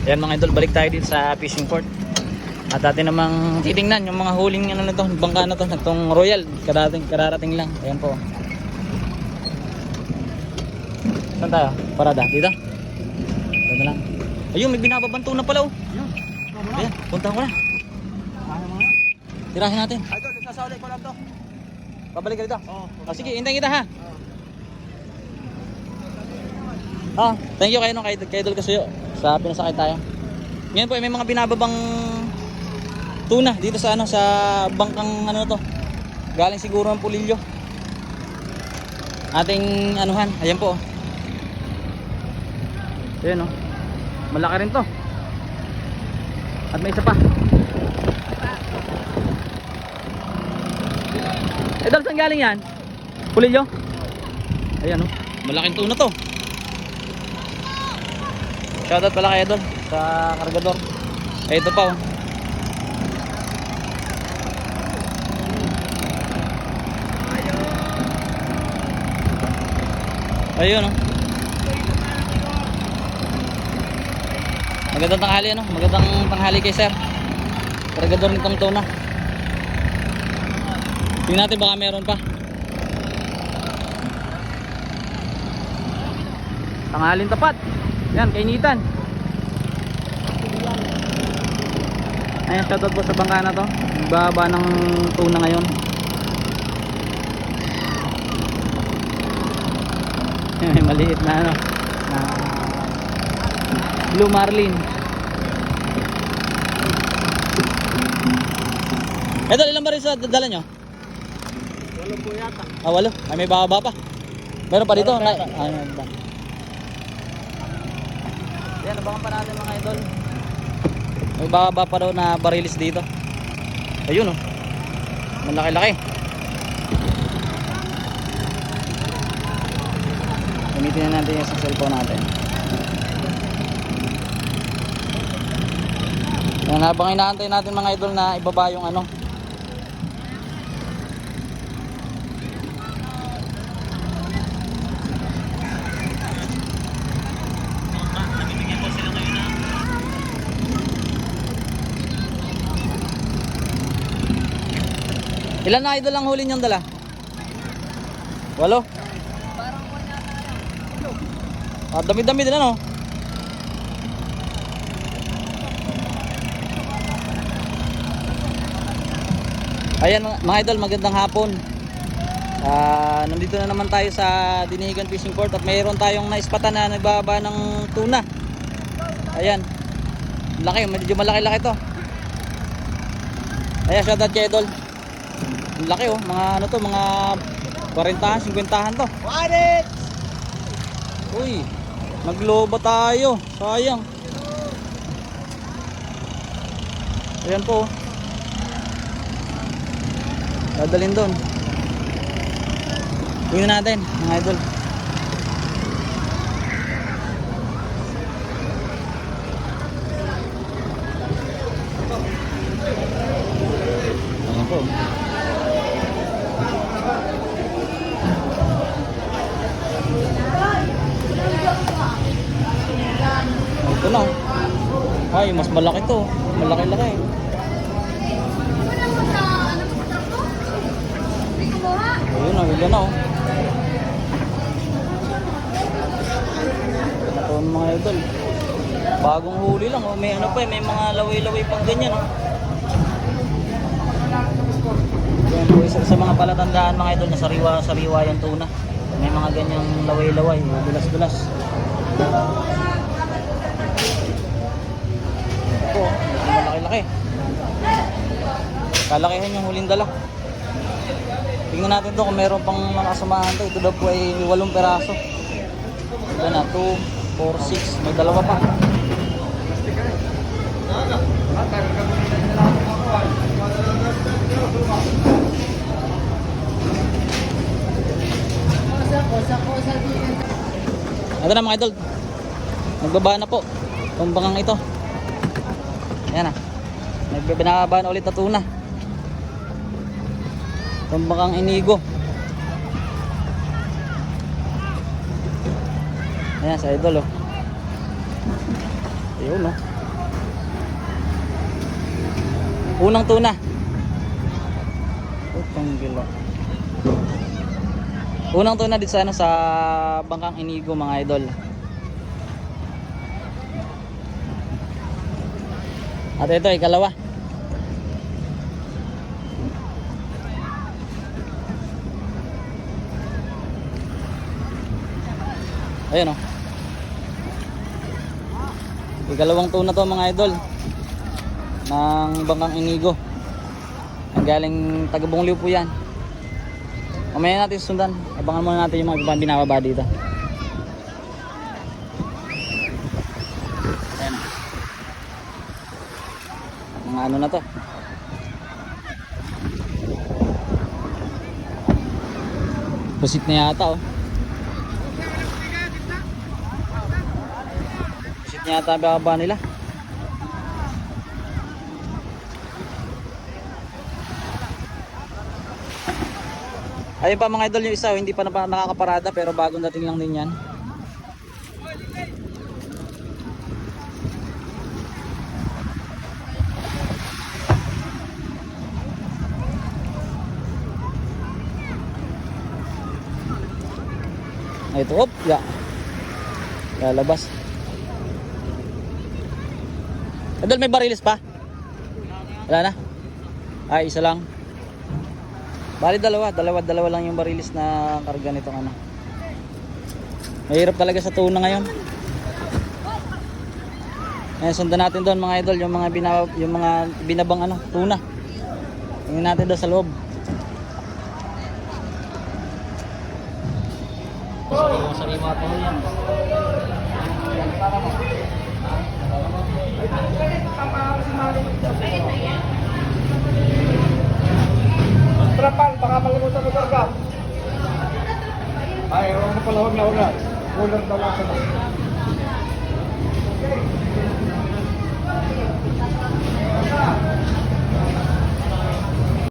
Ayan mga idol, balik tayo dito sa fishing port. At atin namang titingnan yung mga huling ano na to, bangka na to, itong Royal, kararating lang. Ayan po. Saan tayo? Parada? Dito? Dito lang. Ayun, may binababanto na pala oh. Ayan, puntahan ko na. Tirahin natin. Idol, nagsasawali ko lang to. Pabalik ka dito? Oo. Sige, hintayin kita ha. Ah, thank you kay Idol Kasuyo sa pinasakay tayo. Ngayon po may mga binababang tuna dito sa sa bangkang to. Galing siguro ng Pulilyo. Ating anuhan, ayan po. Ayan oh. Malaki rin to. At may isa pa. Idol, saan galing yan? Pulilyo? Ayan oh. Malaking tuna to. Shoutout pala kay Idol sa kargador. Ito pa oh. Ayun oh. Magandang tanghali ano? Magandang tanghali kay sir. Kargador nitong tuna. Tingnan natin baka meron pa. Tanghalin tapat. Yan, kainitan. Ayan, shoutout po sa bangka na to. Baba ng tuna ngayon. May maliit na ano na blue marlin. Ito, ilan ba rin sa dala nyo? 8 po yata. Ah, 8? Ay, may baba pa. Meron pa dito? Yan, abangan pa natin mga idol. May baba pa daw na barilis dito. Ayun oh. Malaki-laki. Gamitin na natin yung cellphone natin. Yan, habang inaantay natin mga idol na ibaba yung ano. Ilan na idol ang huli niyong dala? 8? Ah, dami-dami din ano? Ayan mga idol, magandang hapon. Nandito na naman tayo sa Dinihigan Fishing Port at mayroon tayong naispatan na nagbaba ng tuna. Ayan. Laki, medyo malaki-laki to. Ayan, shoutout kay idol. Ang laki oh, mga ano to, mga 40-an, 50-an to. What it? Uy, nagloba tayo. Sayang. Ayan po. Dadalhin doon. Tingnan natin, mga idol. Ayan po. Ito na. Ay, mas malaki to. Malaki-laki. Ayun na, wala na oh. Ito mga idol. Bagong huli lang oh. May ano pa may mga laway-laway pang ganyan oh. Yan po, isa sa mga palatandaan mga idol na sariwa yung tuna. May mga ganyang laway-laway, dulas-dulas. Ito, malaki-laki. Kalakihan yung huling dala. Tingnan natin to kung meron pang mga kasamahan to. Ito daw po ay 8 peraso. Ito na, 2, 4, 6. May dalawa pa. Ito na mga idol. Nagbaba na po itong bangang ito. Ayan na. Nagbababa na ulit na tuna. Itong bangang inigo. Ayan sa idol oh. Ayun oh. Unang tuna. Utang gila. Unang tuna dito sa ano, sa Bangkang Inigo mga idol. At ito ikalawa. Ayun oh. Ikalawang tuna to mga idol ng Bangkang Inigo. Ang galing Tagabong Liw po yan. Mamaya natin sundan. Abangan muna natin yung mga ibang binababa dito. Ayan oh. Mga ano na to. Pusit na yata oh. Yata baba nila. Ayun pa mga idol yung isa, hindi pa nakakaparada pero bagong dating lang din yan. Ito, op, ya. Lalabas. Idol, may barilis pa? Wala na? Ay, isa lang. Bali dalawa lang yung barilis na karga nitong ano. Mahirap talaga sa tuna ngayon. Ayan, sundan natin doon mga idol yung mga binabang ano, tuna. Tingnan natin doon sa loob. Sariwa pa yan. Trapal, baka malimutan mo karga. Ay, huwag mo pala, huwag na. Ulang daw lang sa